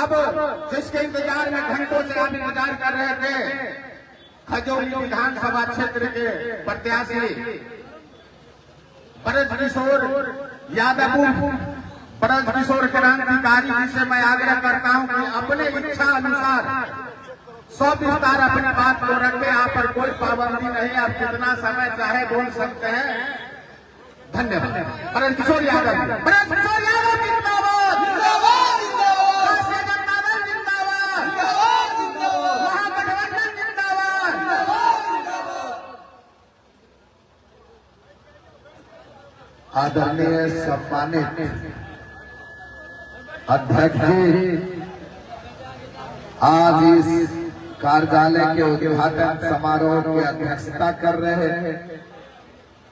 अब जिसके इंतजार में घंटों से आप इंतजार कर रहे थे, खजौली विधानसभा क्षेत्र के प्रत्याशी ब्रजकिशोर यादव, ब्रजकिशोर क्रांतिकारी जी से मैं आग्रह करता हूं कि अपने इच्छा अनुसार सब विस्तार अपनी बात को रखें। आप पर कोई पाबंदी नहीं, आप कितना समय चाहे बोल सकते हैं। धन्यवाद। ब्रजकिशोर यादव, ब्रजकिशोर यादव जिंदाबाद, जिंदाबाद, जिंदाबाद, राष्ट्रीय जनता दल जिंदाबाद, जिंदाबाद, जिंदाबाद, महागठबंधन जिंदाबाद, जिंदाबाद, जिंदाबाद। आदरणीय सम्मानित अध्यक्ष जी, आज इस कार्यालय के उद्घाटन समारोह की अध्यक्षता कर रहे हैं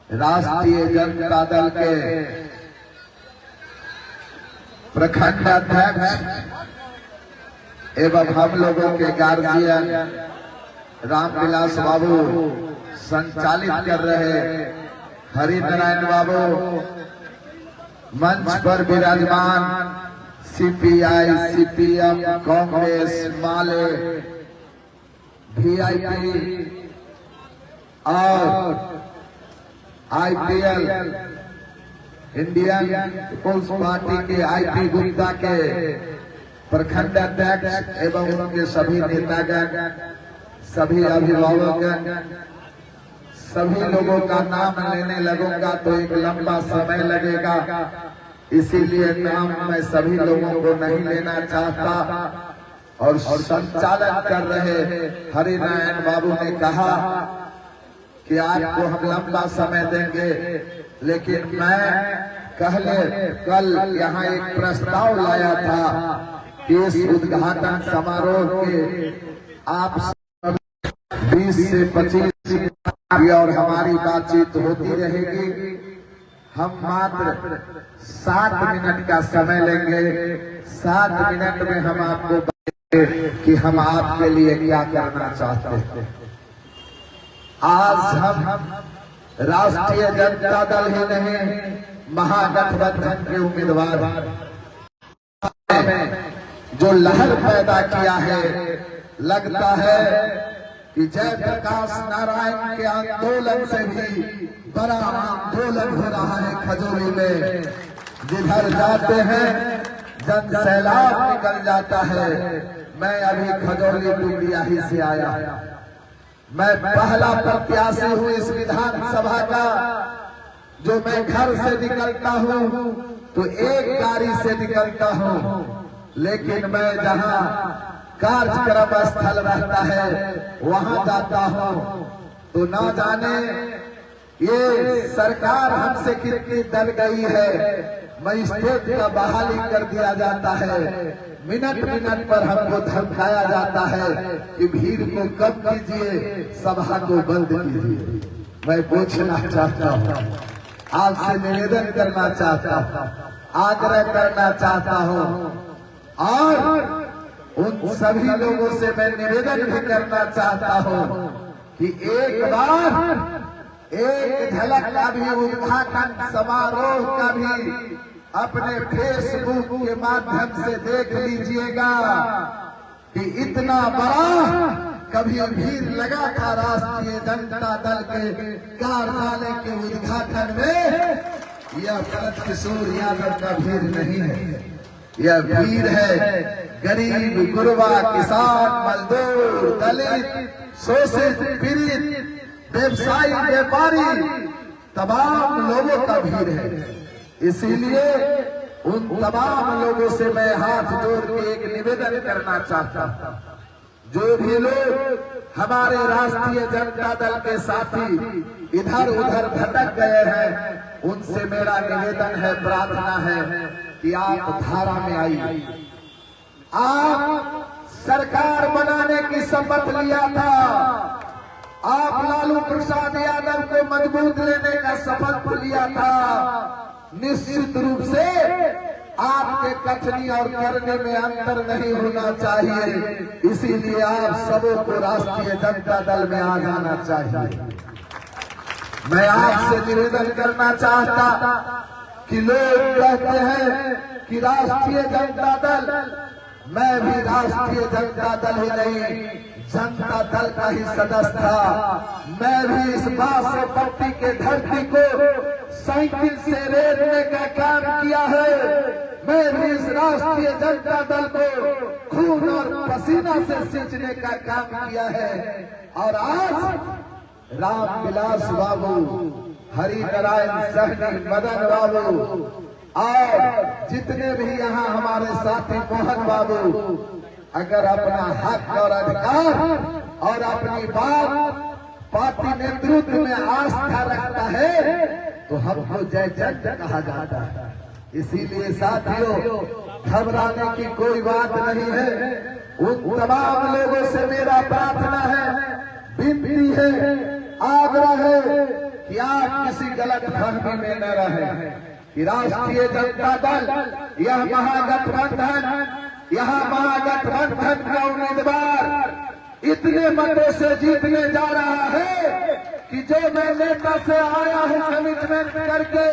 राष्ट्रीय जनता दल के प्रखंड अध्यक्ष एवं हम लोगों के गार्जियन रामविलास बाबू संचालित कर रहे हरिनारायण बाबू, मंच पर विराजमान सीपीआई, सीपीएम, कांग्रेस, माले, वीआईपी और आईपीएल इंडियन पीपुल्स पार्टी के आईपी गुप्ता के प्रखंड अध्यक्ष एवं उनके सभी नेतागण, सभी अभिभावकगण, सभी लोगों का नाम लेने लगूंगा तो एक लंबा समय लगेगा, इसीलिए नाम मैं सभी लोगों को नहीं लेना चाहता। और संचालन कर रहे हरिनारायण बाबू ने कहा कि आपको हम लंबा समय देंगे, लेकिन मैं कल यहाँ एक प्रस्ताव लाया था कि इस उद्घाटन समारोह के आप 20 से 25 और हमारी बातचीत होती रहेगी। हम मात्र 7 मिनट का समय लेंगे। 7 मिनट में हम आपको बताएंगे कि हम आपके लिए क्या करना चाहते हैं। आज हम राष्ट्रीय जनता दल ही नहीं, महागठबंधन के उम्मीदवार जो लहर पैदा किया है, लगता है कि जयप्रकाश नारायण के आंदोलन से भी बड़ा आंदोलन हो रहा है खजौली में। जिधर जाते हैं जन सैलाब निकल जाता है। मैं अभी खजौली टुंडिया ही से आया, मैं पहला प्रत्याशी हूँ इस विधानसभा का। जो मैं घर से निकलता हूँ तो एक गाड़ी से निकलता हूँ, लेकिन मैं जहाँ कार्यक्रम स्थल रहता है वहां जाता हूं तो ना जाने ये सरकार हमसे कितनी डर गई है। मजिस्ट्रेट का बहाली कर दिया जाता है, मिनट मिनट पर हमको धमकाया जाता है कि भीड़ को कम कीजिए, सभा को बंद कीजिए। मैं पूछना चाहता हूँ, आपसे निवेदन करना चाहता हूँ, आग्रह करना चाहता हूँ और उन सभी लोगों से मैं निवेदन भी करना चाहता हूं कि एक बार एक झलक का भी उद्घाटन समारोह का भी अपने फेसबुक के माध्यम से देख लीजिएगा कि इतना बड़ा कभी भीड़ लगा था राष्ट्रीय जनता दल के कार्यालय के उद्घाटन में। यह ब्रजकिशोर यादव का भीड़ नहीं है, यह भीड़ है गरीब, गुरबा, किसान, मजदूर, दलित, शोषित, पीड़ित, व्यवसायी, व्यापारी, तमाम लोगों का भीड़ है। इसीलिए उन तमाम लोगों से मैं हाथ जोड़ के एक निवेदन करना चाहता हूँ। जो भी लोग हमारे राष्ट्रीय जनता दल के साथी इधर उधर भटक गए हैं, उनसे मेरा निवेदन है, प्रार्थना है कि आप धारा में आइए। आप सरकार बनाने की शपथ लिया था, आप लालू प्रसाद यादव को मजबूत लेने का शपथ लिया था। निश्चित रूप से आपके कथनी और करने में अंतर नहीं होना चाहिए, इसीलिए आप सबों को राष्ट्रीय जनता दल में आ जाना चाहिए। मैं आपसे निवेदन करना चाहता कि लोग कहते हैं कि राष्ट्रीय जनता दल मैं भी राष्ट्रीय जनता दल ही नहीं, जनता दल का ही सदस्य था। मैं भी इस बासोपट्टी के धरती को साइकिल से रेतने का काम किया है। मैं भी इस राष्ट्रीय जनता दल को खून और पसीना से सींचने का काम किया है। और आज रामविलास बाबू, हरिनारायण सहनी, मदन बाबू और जितने भी यहाँ हमारे साथी मोहन बाबू अगर अपना हक और अधिकार और अपनी बात पार्टी नेतृत्व में आस्था रखता है तो हमको जय जय कहा जाता है। इसीलिए साथियों, घबराने की कोई बात नहीं है। उन तमाम लोगों से मेरा प्रार्थना है, विनती है, आग्रह है कि आप किसी गलत फहमी में न रहें कि राष्ट्रीय जनता दल यह महागठबंधन का उम्मीदवार इतने मतों से जीतने जा रहा है कि जो मैं नेता से आया हूं कमिटमेंट करके,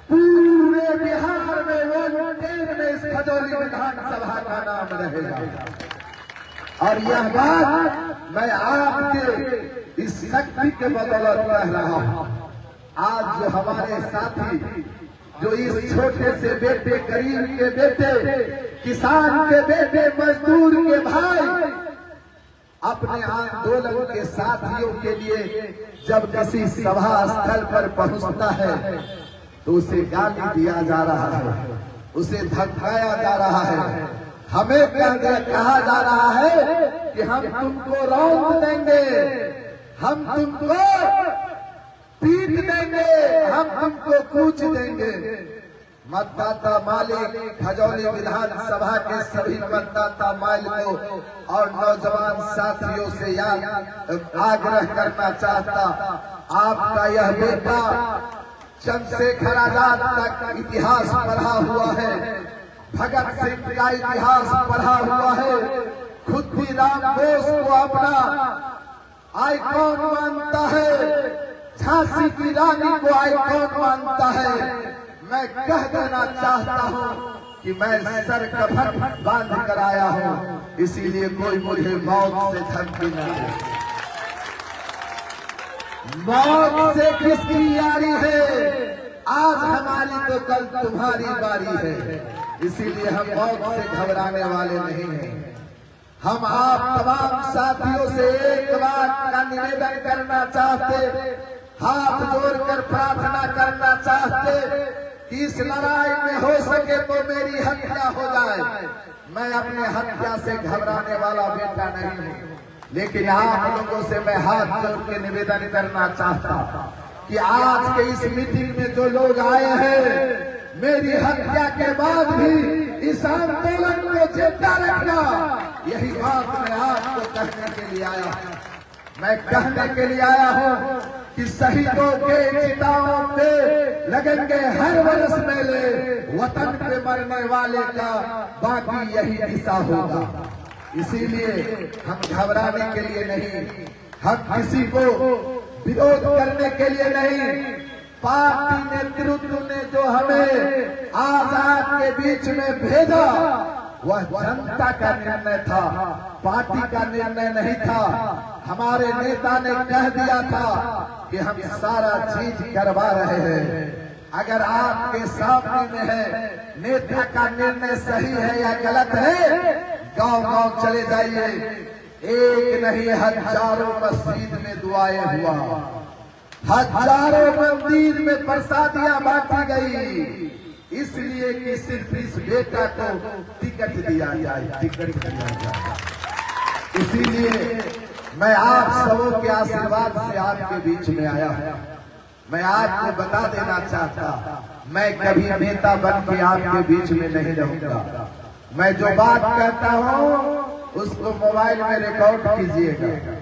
पूरे बिहार में वोटें में इस खजौली विधानसभा का नाम रहेगा। और यह बात मैं आपके इस शक्ति के बदौलत कह रहा हूं। आज जो हमारे साथी जो इस छोटे से बेटे, गरीब के बेटे, किसान के बेटे, मजदूर के भाई अपने आंदोलन के साथियों के लिए जब किसी सभा स्थल पर पहुंचता है तो उसे गाली दिया जा रहा है, उसे धमकाया जा रहा है, हमें कहा जा रहा है कि हम तुमको रौंद देंगे, हम तुमको पीट देंगे, हम तुमको कूच देंगे। मतदाता मालिक खजौली विधानसभा के सभी मतदाता मालिकों और नौजवान साथियों से आग्रह करना चाहता, आपका यह बेटा चंद्रशेखर आजाद तक इतिहास पढ़ा हुआ है, भगत सिंह का इतिहास पढ़ा हुआ है, खुद भी राम बोस को अपना आइकॉन मानता है, झांसी की रानी को आइकॉन मानता है। मैं कह देना चाहता हूं कि मैं सर कफन बांध कर आया हूं, इसीलिए कोई मुझे मौत से धमकी न दे। मौत से किसकी यारी है? आज हमारी तो कल तुम्हारी बारी है, इसीलिए हम मौत से घबराने वाले नहीं हैं। हम आप तमाम साथियों से एक बात का निवेदन करना चाहते, हाथ जोड़कर प्रार्थना करना चाहते कि इस लड़ाई में हो सके तो मेरी हत्या हो जाए। मैं अपने हत्या से घबराने वाला बेटा नहीं हूँ, लेकिन आप लोगों से मैं हाथ जोड़ के निवेदन करना चाहता कि आज के इस मीटिंग में जो लोग आए हैं, मेरी हत्या के बाद भी इस आंदोलन को जिंदा रखना, यही बात मैं आपको कहने के लिए आया हूँ। मैं कहने के लिए आया हूँ कि शहीदों के चिताओं पे लगेंगे हर वर्ष मेले, वतन पे मरने वाले का बाकी यही दिशा होगा। इसीलिए हम घबराने के लिए नहीं, हम किसी को विरोध करने के लिए नहीं, पार्टी नेतृत्व ने जो हमें आजाद के बीच में भेजा वह जनता का निर्णय था, पार्टी का निर्णय नहीं था। हमारे नेता ने कह दिया था कि हम सारा चीज करवा रहे हैं। अगर आपके सामने में है नेता का निर्णय सही है या गलत है, गांव-गांव चले जाइए, एक नहीं हजारों मस्जिद में दुआएं हुआ, हजारों मंदिर में प्रसादियां बांटी गई, इसलिए कि सिर्फ इस बेटा को टिकट दिया जाए, टिकट दिया जाए। इसीलिए मैं आप सबों के आशीर्वाद से आपके बीच में आया हूं। मैं आपको बता देना चाहता, मैं कभी नेता बन के आपके बीच में नहीं रहूंगा। मैं जो बात कहता हूं उसको मोबाइल में रिकॉर्ड कीजिएगा।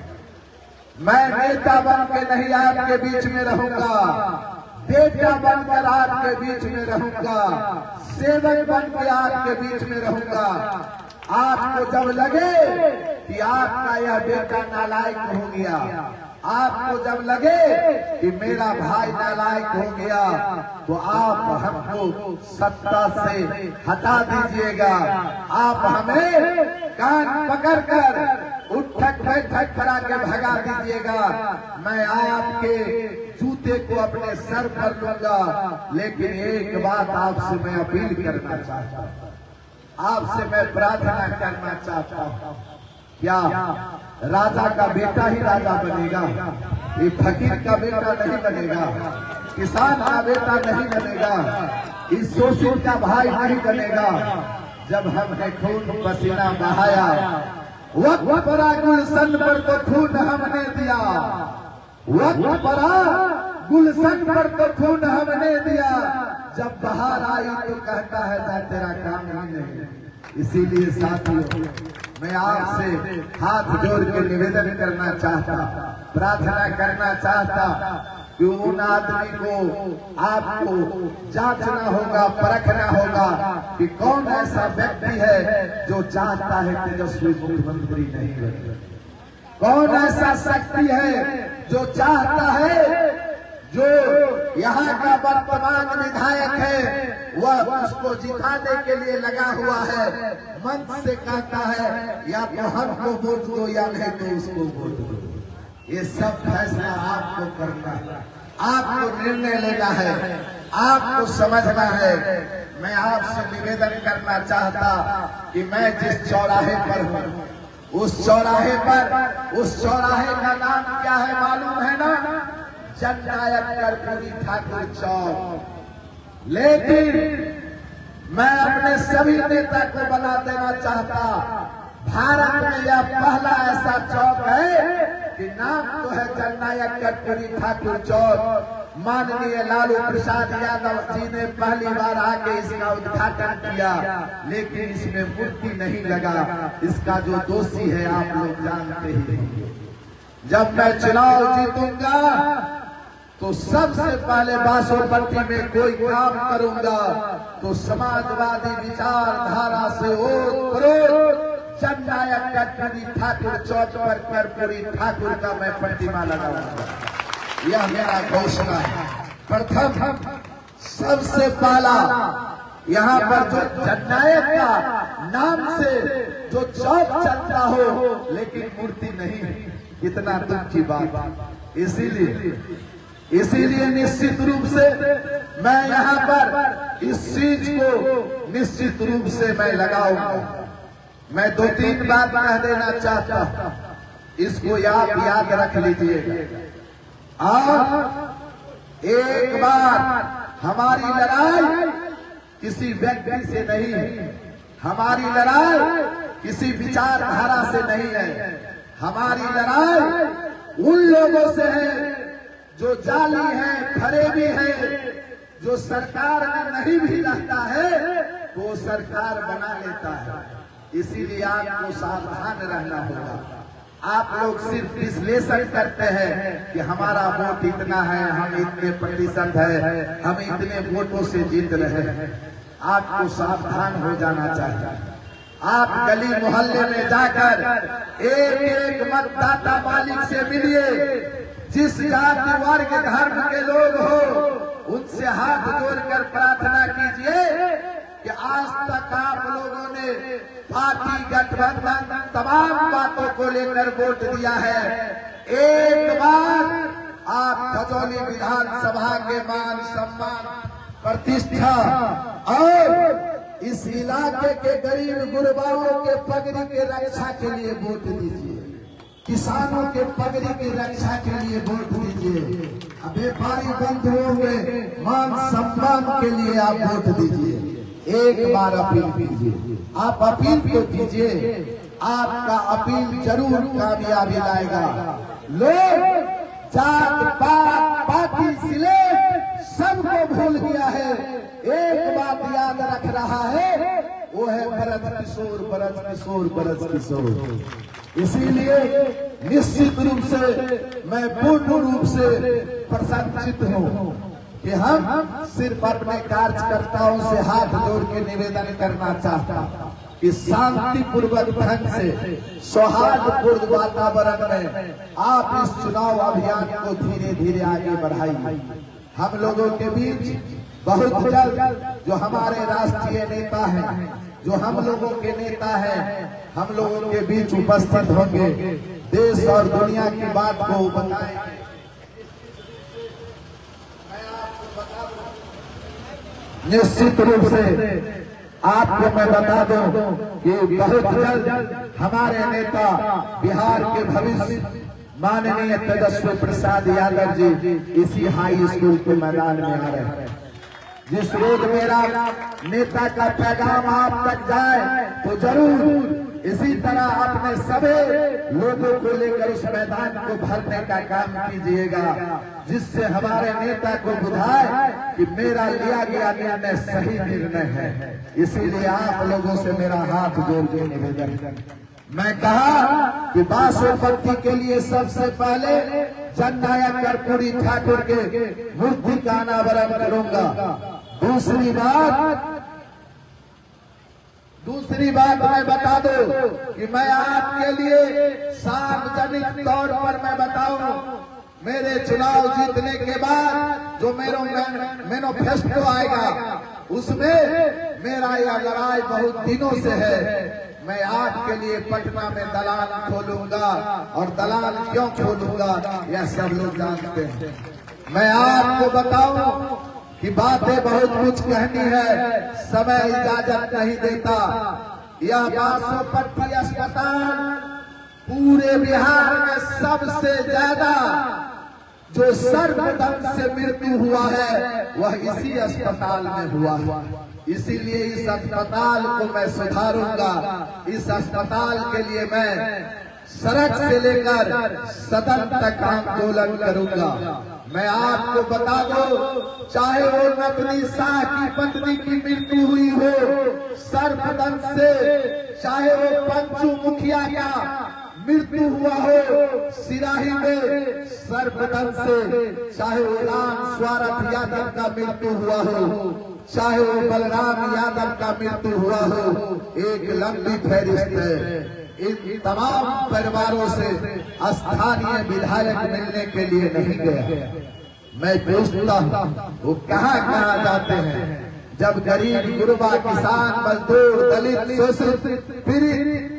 मैं नेता बन के नहीं आपके बीच में रहूंगा, बेटा बनकर आपके बीच में रहूंगा, सेवक बन के आपके बीच में रहूंगा। आपको जब लगे कि आपका यह बेटा नालायक हो गया, आपको जब लगे कि मेरा भाई नालायक हो गया तो आप हमको सत्ता से हटा दीजिएगा। आप हमें कान पकड़कर उठक बैठक करा के भगा दीजिएगा। मैं आपके जूते को अपने सर पर लूंगा। लेकिन एक बात आपसे मैं अपील करना चाहता हूँ, आपसे मैं प्रार्थना करना चाहता हूँ, क्या राजा का बेटा ही राजा बनेगा? ये फकीर का बेटा नहीं बनेगा, किसान का बेटा नहीं बनेगा, इस शोषित का भाई नहीं बनेगा। जब हमने खून पसीना बहाया, वक्त पड़ा गुलशन पर तो खून हमने दिया, वक्त पड़ा गुलशन पर तो खून हमने दिया। जब बाहर आई तो कहता है ना तेरा काम ही नहीं। इसीलिए साथियों, मैं आपसे हाथ जोड़ के निवेदन करना चाहता, प्रार्थना करना चाहता कि उन आदमी को आपको जांचना होगा, परखना होगा कि कौन ऐसा व्यक्ति है जो चाहता है तेजस्वी मुख्यमंत्री नहीं बने। कौन ऐसा शक्ति है जो चाहता है, जो यहाँ का वर्तमान विधायक है वह उसको जिताने के लिए लगा हुआ है, मन से कहता है या तो हमको वोट दो या नहीं तो उसको वोट दो। ये सब फैसला आपको करना है, आपको निर्णय लेना है, आपको समझना है। मैं आपसे निवेदन करना चाहता कि मैं जिस चौराहे पर हूँ, उस चौराहे का नाम क्या है मालूम है ना? जननायक कर्पूरी ठाकुर चौक। लेकिन मैं अपने सभी नेता को बना देना चाहता, भारत में यह पहला ऐसा चौक है कि नाम तो है जननायक कर्पूरी ठाकुर चौक। माननीय लालू प्रसाद यादव जी ने पहली बार आके इसका उद्घाटन किया, लेकिन इसमें मूर्ति नहीं लगा। इसका जो दोषी है आप लोग जानते ही। जब मैं चुनाव जीतूंगा तो सबसे पहले बासोपट्टी में कोई काम करूंगा तो समाजवादी विचारधारा से जननायक कर्पूरी ठाकुर चौक पर कर्पूरी ठाकुर का मैं प्रतिमा लगाऊंगा। यह मेरा घोषणा है। प्रथम सबसे पहला यहाँ पर जो जननायक का नाम से जो चौक चलता हो लेकिन मूर्ति नहीं, कितना दुख की बात। इसीलिए निश्चित रूप से मैं यहाँ पर इस चीज को निश्चित रूप से मैं लगाऊंगा। मैं 2-3 बात कह देना चाहता हूँ, इसको याद रख लीजिएगा। और एक बार हमारी लड़ाई किसी व्यक्ति से नहीं है, हमारी लड़ाई किसी विचारधारा से नहीं है, हमारी लड़ाई उन लोगों से है जो जाली है, फरेबी है, जो सरकार में नहीं भी रहता है तो सरकार बना लेता है। इसीलिए आपको सावधान रहना होगा। आप लोग सिर्फ विश्लेषण करते हैं कि हमारा वोट इतना है, हम इतने प्रतिशत है, हम इतने वोटों से जीत रहे हैं। आपको सावधान हो जाना चाहिए। आप गली मोहल्ले में जाकर एक मतदाता मालिक से मिलिए। जिस जाति वर्ग धर्म के लोग हो उनसे हाथ जोड़कर प्रार्थना कीजिए कि आज तक आप लोगों ने पार्टी गठबंधन तमाम बातों को लेकर वोट दिया है। एक बार आप खजौली विधानसभा के मान सम्मान प्रतिष्ठा और इस इलाके के गरीब गुरबाओं के पगड़ी के रक्षा के लिए वोट दीजिए, किसानों के पगड़ी की रक्षा के लिए वोट दीजिए, व्यापारी बंधुओं के मान सम्मान के लिए आप वोट दीजिए। एक बार अपील कीजिए, आप अपील तो कीजिए, आपका अपील जरूर कामयाबी लाएगा। लोग जात पात पार्टी सिले सबको भूल गया है, एक बात याद रख रहा है, वो है भरत किशोर, भरत किशोर, भरत किशोर। इसीलिए निश्चित रूप से मैं पूर्ण रूप से प्रसन्नचित हूँ कि हम सिर्फ अपने कार्यकर्ताओं से हाथ जोड़ के निवेदन करना चाहता कि शांतिपूर्वक ढंग से सौहार्दपूर्ण वातावरण में आप इस चुनाव अभियान को धीरे धीरे आगे बढ़ाइए। हम लोगों के बीच बहुत जल्द जो हमारे राष्ट्रीय नेता हैं, जो हम लोगों के नेता हैं, हम लोगों के बीच उपस्थित होंगे, देश और दुनिया की बात को बताएंगे। निश्चित रूप से आपको मैं बता दूं कि बहुत जल्द हमारे नेता बिहार के भविष्य माननीय तेजस्वी प्रसाद यादव जी इसी हाई स्कूल के मैदान में आ रहे हैं। जिस रोज मेरा नेता का पैगाम आप तक जाए तो जरूर इसी तरह अपने सभी लोगों को लेकर उस मैदान को भरने का काम कीजिएगा, जिससे हमारे नेता को बुझाए कि मेरा लिया गया निर्णय सही निर्णय है। इसीलिए आप लोगों से मेरा हाथ जोड़ के निवेदन, मैं कहा कि बासोपट्टी के लिए सबसे पहले जननायक कर्पूरी ठाकुर के मूर्ति का अनावरण करूंगा। दूसरी बात मैं बता दूं कि मैं आपके लिए सार्वजनिक तौर पर मैं बताऊं, मेरे चुनाव जीतने के बाद जो मेरा मैनिफेस्टो आएगा उसमें मेरा यह लड़ाई बहुत दिनों से है। मैं आपके लिए पटना में दलाल खोलूंगा, और दलाल क्यों खोलूंगा यह सब लोग जानते हैं। मैं आपको बताऊं कि बातें बहुत कुछ कहनी है, समय इजाजत नहीं देता। यह बासोपट्टी अस्पताल पूरे बिहार में सबसे ज्यादा जो सर्वदम से मृत्यु हुआ है वह इसी अस्पताल में हुआ। इसीलिए इस अस्पताल को मैं सुधारूंगा। इस अस्पताल के लिए मैं सड़क से लेकर सदन तक आंदोलन करूंगा। मैं आपको बता दूं, चाहे वो नबनी शाह की पत्नी की मृत्यु हुई हो सर्वदम से, चाहे वो पंचू मुखिया का मृत्यु हुआ हो सिराही में सर्वदम से, चाहे वो राम स्वरथ यादव का मृत्यु हुआ हो, चाहे वो बलराम यादव का मृत्यु हुआ हो, एक लंबी फहरिस्त है। इन तमाम परिवारों से स्थानीय विधायक मिलने के लिए नहीं गया। मैं पूछता हूँ वो कहाँ कहाँ जाते हैं, जब गरीब गुरबा किसान मजदूर दलित शोषित पीड़ित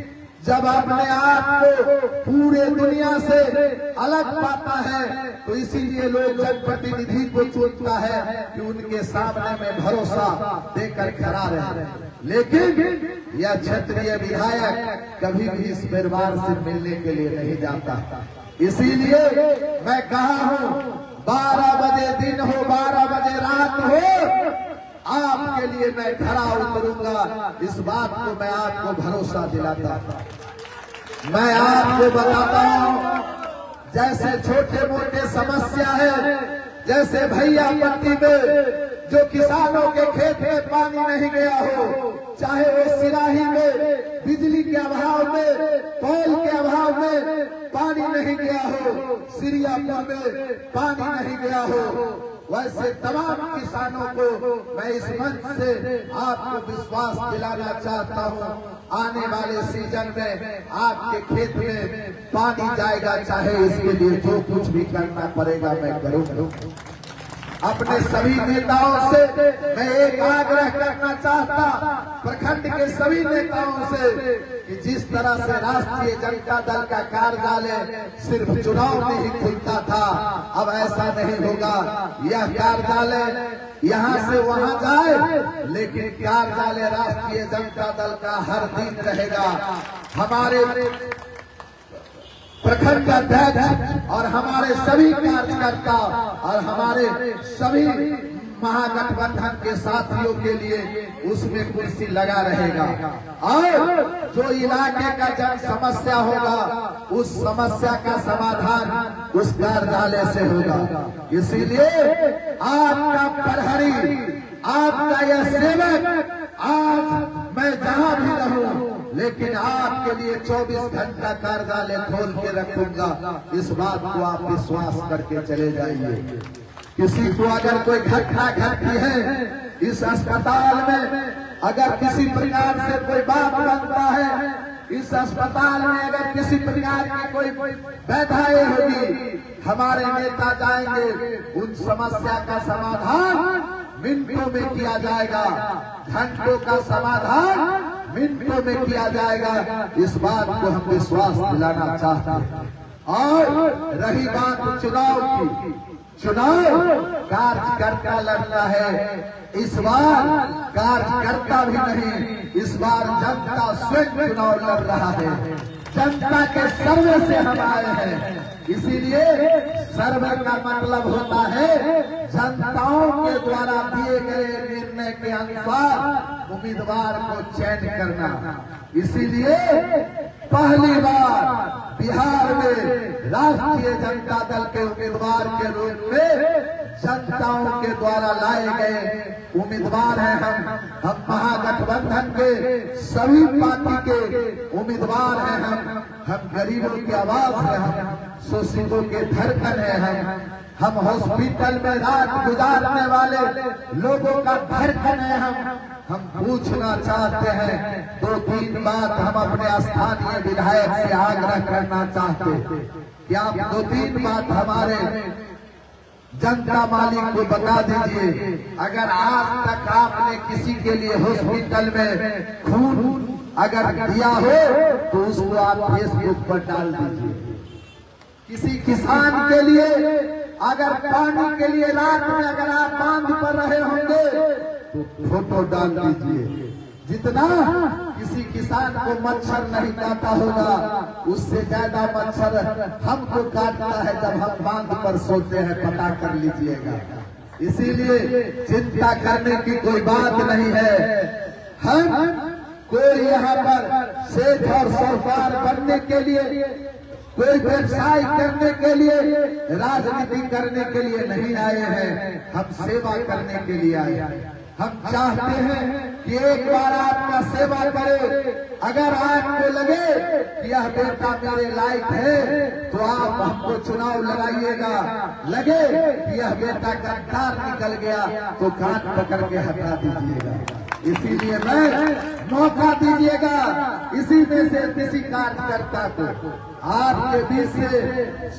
जब अपने आप को पूरे दुनिया से अलग पाता है तो इसीलिए लोग जनप्रतिनिधि को चुनता है कि उनके सामने में भरोसा देकर खड़ा रहे। लेकिन यह क्षेत्रीय विधायक कभी भी इस परिवार से मिलने के लिए नहीं जाता। इसीलिए मैं कहा हूँ 12 बजे दिन हो 12 बजे रात हो, आपके लिए मैं खड़ा उतरूंगा। इस बात को मैं आपको भरोसा दिलाता हूं। मैं आपको बताता हूं, जैसे छोटे मोटे समस्या है, जैसे भैया पट्टी में जो किसानों के खेत में पानी नहीं गया हो, चाहे वो सिराही में बिजली के अभाव में, पोल के अभाव में पानी नहीं गया हो, सिरियापुर में पानी नहीं गया हो, वैसे तमाम किसानों को मैं इस मंच से आपको विश्वास दिलाना चाहता हूं, आने वाले सीजन में आपके खेत में पानी जाएगा, चाहे इसके लिए जो कुछ भी करना पड़ेगा मैं करूंगा। अपने सभी नेताओं से मैं एक आग्रह करना चाहता, प्रखंड के सभी नेताओं से, कि जिस तरह से राष्ट्रीय जनता दल का कार्यालय सिर्फ चुनाव में ही खुलता था, अब ऐसा नहीं होगा। यह कार्यालय यहाँ से वहाँ जाए, लेकिन कार्यालय राष्ट्रीय जनता दल का हर दिन रहेगा। हमारे प्रखंड अध्यक्ष और हमारे सभी कार्यकर्ता और हमारे सभी महागठबंधन के साथियों के लिए उसमें कुर्सी लगा रहेगा, और जो इलाके का जन समस्या होगा उस समस्या का समाधान उस कार्यालय से होगा। इसीलिए आपका प्रहरी, आपका यह सेवक, आज मैं जहां भी रहूं लेकिन आपके लिए 24 घंटा कार्यालय खोल के रखूंगा। इस बात को आप विश्वास करके चले जाइए। किसी को अगर कोई घटना घटती है इस अस्पताल में, अगर किसी प्रकार से कोई बात बनता है, इस अस्पताल में अगर किसी प्रकार की कोई बाधाएं होगी, हमारे नेता जाएंगे, उन समस्या का समाधान मिनटों में किया जाएगा, घंटों का समाधान मिनटों में किया जाएगा। इस बात को हम विश्वास दिलाना चाहते हैं। और रही बात चुनाव की, चुनाव कार्यकर्ता लड़ता है, इस बार कार्यकर्ता भी नहीं, इस बार जनता स्वयं चुनाव लड़ रहा है। जनता के सर्वे से हम आए हैं, इसीलिए सर्वे का मतलब होता है जनताओं के द्वारा दिए गए निर्णय के अनुसार उम्मीदवार को चयन करना। इसीलिए पहली बार बिहार में राष्ट्रीय जनता दल के उम्मीदवार के रूप में जनताओं के द्वारा लाए गए उम्मीदवार हैं हम महागठबंधन के सभी पार्टी के उम्मीदवार हैं हम गरीबों की आवाज है, हम शोषितों के धड़कन है, हम हॉस्पिटल में रात गुजारने वाले लोगों का धड़कन है। हम पूछना चाहते हैं, 2-3 बात हम अपने स्थानीय विधायक से आग्रह करना चाहते हैं कि आप 2-3 बात हमारे जनता मालिक को बता दीजिए। अगर आज तक आपने किसी के लिए हॉस्पिटल में खून अगर दिया हो तो उसको आप फेसबुक पर डाल दीजिए। किसी किसान के लिए अगर पानी के लिए रात में अगर आप बांध पर रहे होंगे तो फोटो डाल दीजिए। जितना किसी किसान को मच्छर नहीं काटा होगा, उससे ज्यादा मच्छर हमको काटता है जब हम बांध पर सोते हैं, पता कर लीजिएगा। इसीलिए चिंता करने की कोई बात नहीं है। हम कोई यहाँ पर सेठ और साहूकार बनने के लिए, कोई व्यवसाय करने के लिए, राजनीति करने के लिए नहीं आए हैं, हम सेवा करने के लिए आए हैं। हम चाहते हैं कि एक बार आपका सेवा करे। अगर आपको लगे कि यह बेटा मेरे लायक है तो आप हमको चुनाव लड़ाइएगा। लगे कि यह बेटा गद्दार निकल गया तो कान पकड़ के हटा दीजिएगा। इसीलिए मैं मौका दीजिएगा इसी में से किसी कार्यकर्ता को। आपके बीच से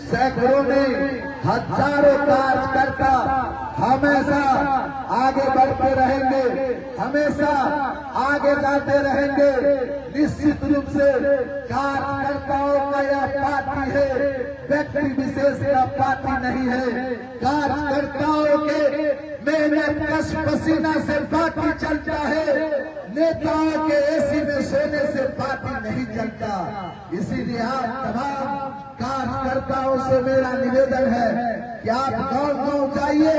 सैकड़ों नहीं हजारों कार्यकर्ता हमेशा आगे बढ़ते रहेंगे, हमेशा आगे जाते रहेंगे। निश्चित रूप से कार्यकर्ताओं का यह पार्टी है, व्यक्ति विशेष का पार्टी नहीं है। कार्यकर्ताओं के मेहनत कश पसीना से पार्टी चलता है, नेताओं के एसी में सोने से पार्टी नहीं चलता। इसीलिए आप तमाम कार्यकर्ताओं से मेरा निवेदन है कि आप गांव-गांव जाइए,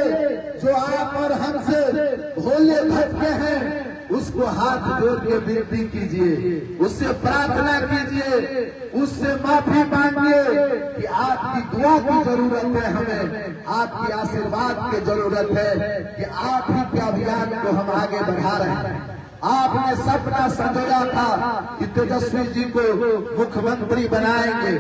जो आप और हमसे भोले भटके हैं उसको हाथ जोड़ के विनती कीजिए, उससे प्रार्थना कीजिए, उससे माफी मांगिए कि आपकी दुआ की जरूरत है, हमें आपकी आशीर्वाद की जरूरत है कि आप ही के अभियान को हम आगे बढ़ा रहे हैं। आपने सपना संजोया था कि तेजस्वी जी को मुख्यमंत्री बनाएंगे,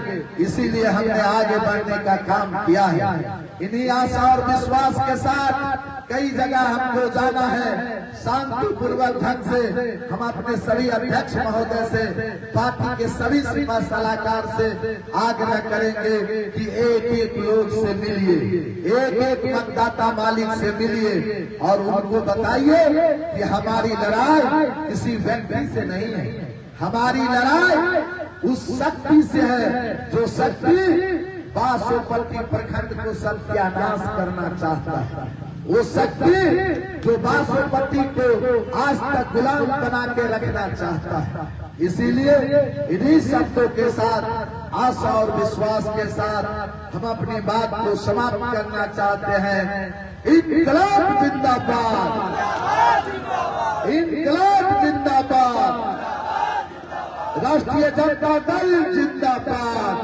इसीलिए हमने आगे बढ़ने का काम किया है। इन्हीं आशा और विश्वास के साथ कई जगह हमको जाना है। शांतिपूर्वक ढंग से हम अपने सभी अध्यक्ष महोदय से, पार्टी के सभी सीमा सलाहकार से आग्रह करेंगे कि एक-एक लोग से मिलिए, एक-एक मतदाता मालिक से मिलिए और उनको बताइए कि हमारी लड़ाई किसी व्यक्ति से नहीं है, हमारी लड़ाई उस शक्ति से है जो शक्ति बासोपट्टी प्रखंड को सत्यानाश करना चाहता है। वो शक्ति जो बासोपट्टी को आज तक गुलाम बना के रखना चाहता है। इसीलिए इन्हीं शब्दों के साथ, आशा और विश्वास के साथ हम अपनी बात को समाप्त करना चाहते हैं। इनकलाब जिंदाबाद, इनकलाब जिंदाबाद, राष्ट्रीय जनता दल जिंदाबाद,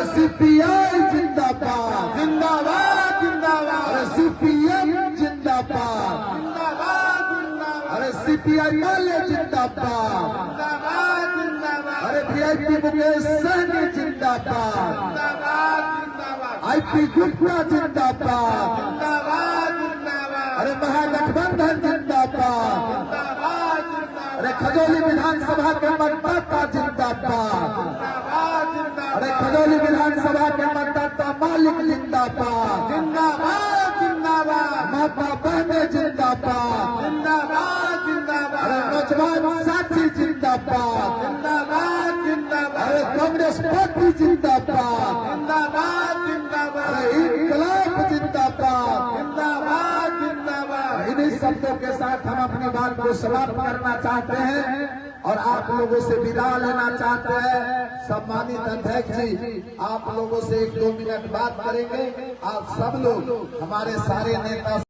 सीपीआई जिंदाबाद, जिंदाबाद जिंदाबाद, सीपीएम जिंदाबाद, जिंदाबाद जिंदाबाद, अरे सीपीआई वाले जिंदाबाद, जिंदाबाद जिंदाबाद, अरे वीआईपी मुकेश सहनी जिंदाबाद, जिंदाबाद जिंदाबाद, आईपी गुप्ता जिंदाबाद, जिंदाबाद जिंदाबाद, अरे महागठबंधन जिंदाबाद। खजौली विधानसभा के मतदाता जिंदाबाद। अरे खजौली विधानसभा के मतदाता मालिक जिंदाबाद, जिंदाबाद जिंदाबाद माता बहने जिंदाबाद, जिंदाबाद जिंदाबाद अरे नौजवान साथी जिंदाबाद, जिंदाबाद जिंदाबाद अरे कांग्रेस पार्टी जिंदाबाद, जिंदाबाद जिंदाबाद अरे इनकलाब जिंदाबाद। जिंदाबाद जिंदाबाद। इन्हीं शब्दों के साथ हम अपनी बात को समाप्त करना चाहते हैं और आप लोगों से विदा लेना चाहते हैं। सम्मानित अध्यक्ष जी, आप लोगों से 1-2 मिनट बात करेंगे। आप सब लोग हमारे सारे नेता